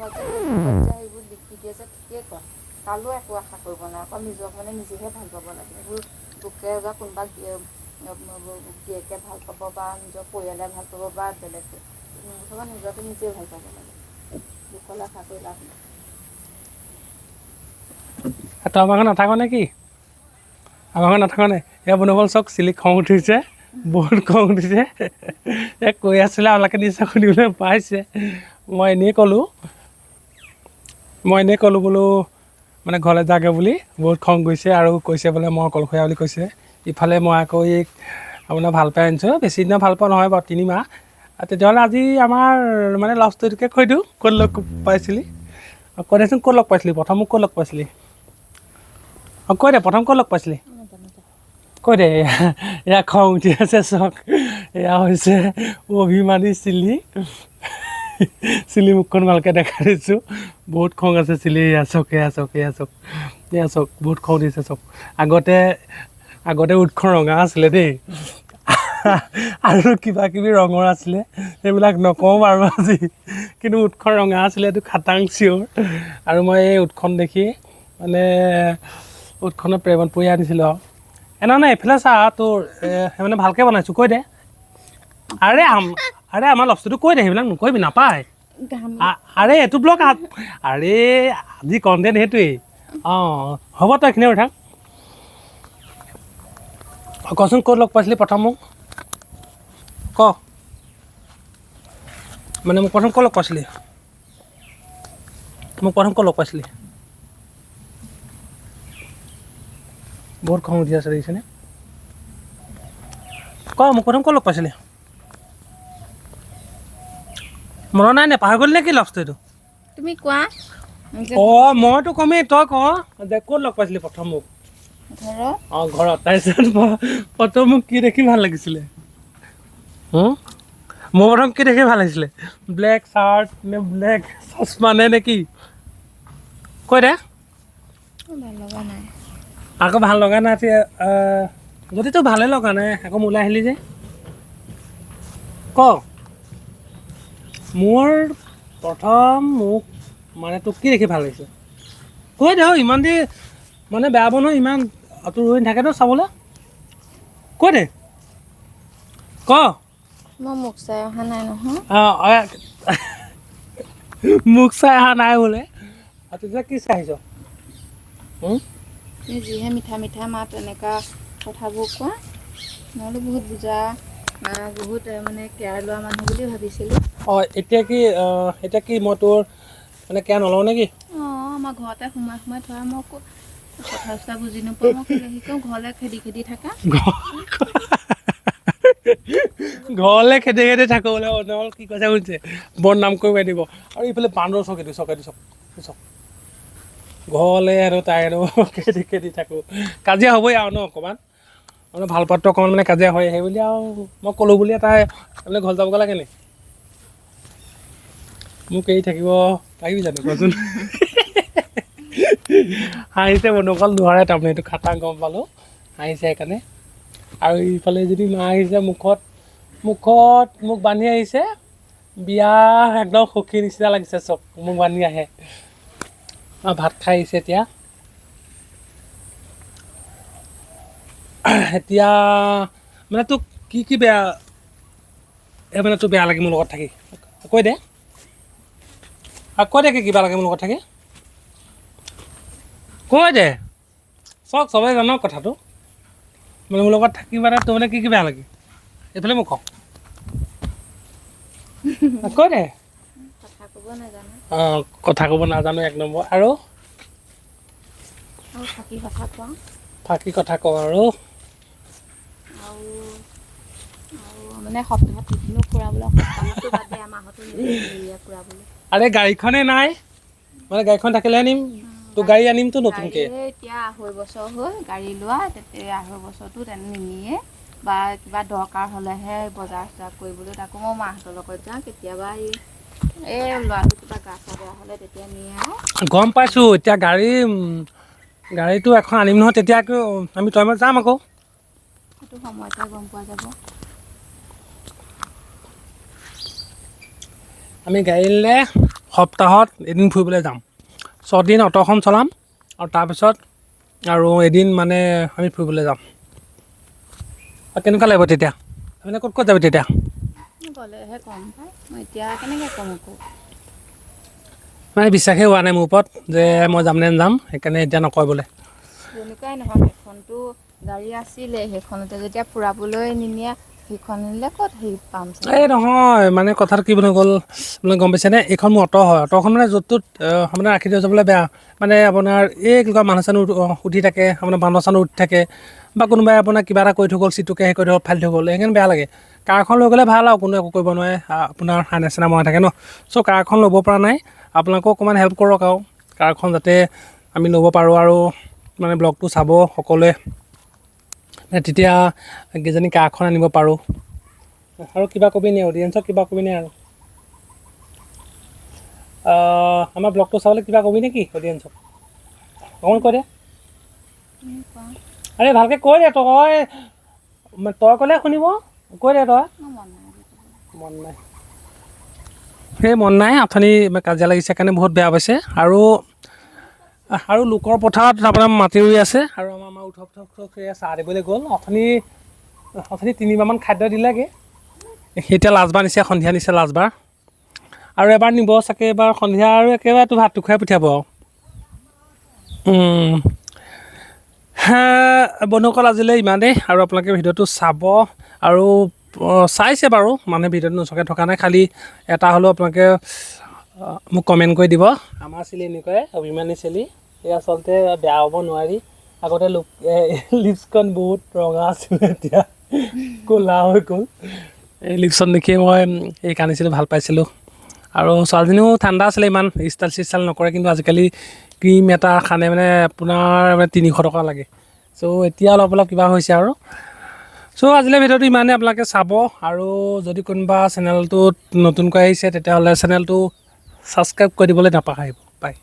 এইবোৰ লিখি দিয়ে যে ঠিকেই কয় কালৈও একো আশা কৰিব নাই অকল নিজক মানে নিজেহে ভাল পাব লাগে এইবোৰ লোকে বা কোনোবা গিয়েকে ভাল পাব বা নিজৰ পৰিয়ালে ভাল পাব বা বেলেগে মুঠতে নিজকে নিজে ভাল পাব লাগে লোকলে আশা কৰি লাভ নাই তই আমাৰ ঘৰত নাথাক নে কি আমাৰ ঘৰত নাথাক নে এয়া বনবল চক চিলিক খং উঠিছে বহুত খং উঠিছে কৈ আছিলে আপোনালোকে নিশ্চয় শুনিবলৈ পাইছে মই এনেই ক'লোঁ বোলো মানে ঘৰলৈ যাগে বুলি বহুত খং গৈছে আৰু কৈছে বোলে মই অকলশৰীয়া বুলি কৈছে ইফালে মই আকৌ এই আপোনাৰ ভাল পাই আনিছোঁ বেছি দিনা ভাল পোৱা নহয় বাৰু 3 মাহ তেতিয়াহ'লে আজি আমাৰ মানে লাভ ষ্টৰিটোকে কৈ দিওঁ ক'ত লগ পাইছিলি কৈ দেচোন ক'ত লগ পাইছিলি প্ৰথম মোক ক'ত লগ পাইছিলি কৈ দে প্ৰথম ক'ত লগ পাইছিলি কৈ দে এয়া খং উঠি আছে চক এয়া হৈছে অভিমানী চিলি মুখখন ভালকৈ দেখাই দিছোঁ বহুত খং আছে চিলি এয়া চক বহুত খং উঠিছে চক আগতে উঠখন ৰঙা আছিলে দেই আৰু কিবা কিবি ৰঙৰ আছিলে সেইবিলাক নকওঁ বাৰু আজি কিন্তু উঠখন ৰঙা আছিলে এইটো খাটাং চিয়ৰ আৰু মই এই উঠখন দেখি মানে উঠখনত প্ৰেমত পৰি আনিছিলোঁ আৰু নাই এইফালে চা তোৰ মানে ভালকৈ বনাইছোঁ কৈ দে আৰে আমাৰ লফটোটো কৈ দে সেইবিলাক নকৰিবি নাপায় আৰে এইটো ব্লগ আৰে আজি কণ্টেণ্ট সেইটোৱেই হ'ব তই এইখিনি উঠাক কচোন ক'ত লগ পাইছিলি প্ৰথম মোক ক মানে মোক প্ৰথম ক'ত লগ পাইছিলি বহুত খং উঠি আছে দেখিছেনে ক মোক প্ৰথম ক'ত লগ পাইছিলি মনত নাই নে পাহৰি গ'লি নে কি লাভ ষ্টৰিটো তুমি কোৱা মইতো কমেই তই ক যে ক'ত লগ পাইছিলি প্ৰথম মোক ঘৰত তাৰপিছত প্ৰথম মোক কি দেখি ভাল লাগিছিলে মোৰ প্ৰথম কি দেখি ভাল লাগিছিলে ব্লেক চাৰ্ট নে ব্লেক চশমা নে কি কৈ দে ভাল লগা নাই আকৌ ভাল লগা নাই যদি তোৰ ভালেই লগা নাই আকৌ মোলৈ আহিলি যে ক মোৰ প্ৰথম মোক মানে তোক কি দেখি ভাল লাগিছে কৈ দে ইমান দেৰি মানে বেয়া হ'ব নহয় ইমান তোৰ ৰৈ নাথাকেতো চাবলৈ কৈ দে ক মই মুখ চাই অহা নাই নহয় মুখ চাই অহা নাই বোলে তেতিয়া কি চাই আহিছ তুমি যিহে মিঠা মিঠা মাত এনেকুৱা কথাবোৰ কোৱা নহ'লে বহুত বুজা বহুত মানে কেয়াৰ লোৱা মানুহ বুলি ভাবিছিলোঁ এতিয়া কি মই তোৰ মানে কেয়াৰ নলওঁ নেকি আমাৰ ঘৰতে সোমাই থোৱা মই কথা চথা বুজি নোপোৱা মই কেলৈ শিকাওঁ ঘৰলৈ খেদি থাকা ঘৰলৈ খেদি থাকো বোলে কি কৈছে শুনিছে বদনাম কৰি মাৰি দিব আৰু ইফালে বান্দৰ চক ঘৰলৈ আৰু তাই আৰু খেদি থাকোঁ কাজিয়া হ'বই আৰু ন অকণমান মানে ভাল পাতটো অকণমান মানে কাজিয়া হয় সেই বুলি আৰু মই ক'লোঁ বুলি তাই মানে ঘৰ যাবগৈ লাগে নেকি মোক এৰি থাকিব পাৰিবি জানো কচোন হাঁহিছে মনোকল নোৱাৰে তাৰমানে এইটো খাটাং গম পালোঁ হাঁহিছে সেইকাৰণে আৰু ইফালে যদি মা আহিছে মুখত মোক বান্ধি আহিছে বিয়া একদম সুখী নিচিনা লাগিছে চব মোক বান্ধি আহে ভাত খাই আহিছে এতিয়া মানে তোক কি বেয়া মানে তোৰ বেয়া লাগে মোৰ লগত থাকি কৈ দে কিবা লাগে মোৰ লগত থাকি কৈ দে চবেই জান কথাটো মানে মোৰ লগত থাকি মানে তোৰ মানে কি বেয়া লাগে এইফালে মোক কওঁ কৈ দে কথা ক'ব নাজানো 1 নম্বৰ আৰু ফাঁকি কথা কওঁ আৰু মানে সপ্তাহত টিফিনো ফুৰাবলৈ আৰে গাড়ীখনে নাই মানে গাড়ীখন থাকিলেহে নিম তোৰ গাড়ী আনিমতো নতুনকৈ এতিয়া 2.5 বছৰ হ'ল গাড়ী লোৱা তেতিয়া 2.5 বছৰটো তেনে নিনিয়ে বা কিবা দৰকাৰ হ'লেহে বজাৰ চজাৰ কৰিবলৈ তাকো মই মাহঁতৰ লগত যাওঁ কেতিয়াবা এই ল'ৰাটো কিবা গা চা বেয়া হ'লে তেতিয়া নিয়ে আৰু গম পাইছোঁ এতিয়া গাড়ীটো এখন আনিম নহয় তেতিয়া আকৌ আমি তই মই যাম আকৌ সেইটো সময়তে গম পোৱা যাব আমি গাড়ী নিলে সপ্তাহত এদিন ফুৰিবলৈ যাম 6 দিন অটোখন চলাম আৰু তাৰপিছত আৰু এদিন মানে আমি ফুৰিবলৈ যাম আৰু কেনেকুৱা লাগিব তেতিয়া আপুনি ক'ত ক'ত যাবি তেতিয়া গ'লেহে কম পাই মই এতিয়া কেনেকৈ ক'ম আকৌ মানে বিশ্বাসেই হোৱা নাই মোৰ ওপৰত যে মই যাম নে নাযাম সেইকাৰণে এতিয়া নকয় বোলে যেনেকুৱাই নহওক সেইখনতো গাড়ী আছিলে সেইখনতে যেতিয়া ফুৰাবলৈ নিনিয়ে সেইখন নিলে ক'ত হেৰি পাম এই নহয় মানে কথাটো কি বুলি গ'ল মানে গম পাইছেনে এইখন মোৰ অটো হয় অটোখন মানে য'ত ত'ত মানে ৰাখি থৈ যাবলৈ বেয়া মানে আপোনাৰ এই কি কয় মানুহ চানুহ উঠি থাকে আপোনাৰ বান্দৰ চানুহ উঠি থাকে বা কোনোবাই আপোনাৰ কিবা এটা কৰি থৈ গ'ল চিটোকে হেৰি কৰি থৈ ফালি থৈ গ'ল সেইকাৰণে বেয়া লাগে কাৰখন লৈ গ'লে ভাল আৰু কোনো একো কৰিব নোৱাৰে আপোনাৰ হাইনা চাইনা মৰা থাকে ন চ' কাৰখন ল'ব পৰা নাই আপোনালোকো অকণমান হেল্প কৰক আৰু কাৰখন যাতে আমি ল'ব পাৰোঁ আৰু মানে ব্লগটো চাব সকলোৱে তেতিয়া কিজানি কাৰখন আনিব পাৰোঁ আৰু কিবা কবি নে অডিয়েঞ্চক কিবা কবি নে আৰু আমাৰ ব্লগটো চাবলৈ কিবা কবি নেকি অডিয়েঞ্চক অকণ কৈ দে আৰে ভালকৈ কৈ দে তই ক'লে শুনিব কৈ দে তই মন নাই সেই মন নাই অথনি কাজিয়া লাগিছে কাৰণে বহুত বেয়া পাইছে আৰু লোকৰ পথাৰত আপোনাৰ মাটি ৰুই আছে আৰু আমাৰ উঠক চাহ দিবলৈ গ'ল অথনি 3বাৰমান খাদ্য দিলেগৈ এতিয়া লাষ্টবাৰ নিছে সন্ধিয়া নিছে লাষ্টবাৰ আৰু এবাৰ নিব চাগে এবাৰ সন্ধিয়া আৰু একেবাৰে ভাতটো খুৱাই পঠিয়াব আৰু বন্ধুসকল আজিলৈ ইমানেই আৰু আপোনালোকে ভিডিঅ'টো চাব আৰু চাইছে বাৰু মানে ভিডিঅ'টো নোচোৱাকৈ থকা নাই খালি এটা হ'লেও আপোনালোকে মোক কমেণ্ট কৰি দিব আমাৰ চেলি এনেকুৱাই অভিমানী চেলি এই আচলতে বেয়া হ'ব নোৱাৰি আগতে লিপছখন বহুত ৰঙা আছিলে এতিয়া ক'লা হৈ গ'ল এই লিপছখন দেখিয়ে মই এই কান্দিছিলোঁ ভাল পাইছিলোঁ আৰু ছোৱালীজনীও ঠাণ্ডা আছিলে ইমান ষ্টাইল নকৰে কিন্তু আজিকালি ক্ৰীম এটা খানে মানে আপোনাৰ মানে 300 টকা লাগে চ' এতিয়া অলপ কিবা হৈছে আৰু চ' আজিলৈ ভিডিঅ'টো ইমানেই আপোনালোকে চাব আৰু যদি কোনোবা চেনেলটোত নতুনকৈ আহিছে তেতিয়াহ'লে চেনেলটো ছাবস্ক্ৰাইব কৰি দিবলৈ নাপাহৰিব বাই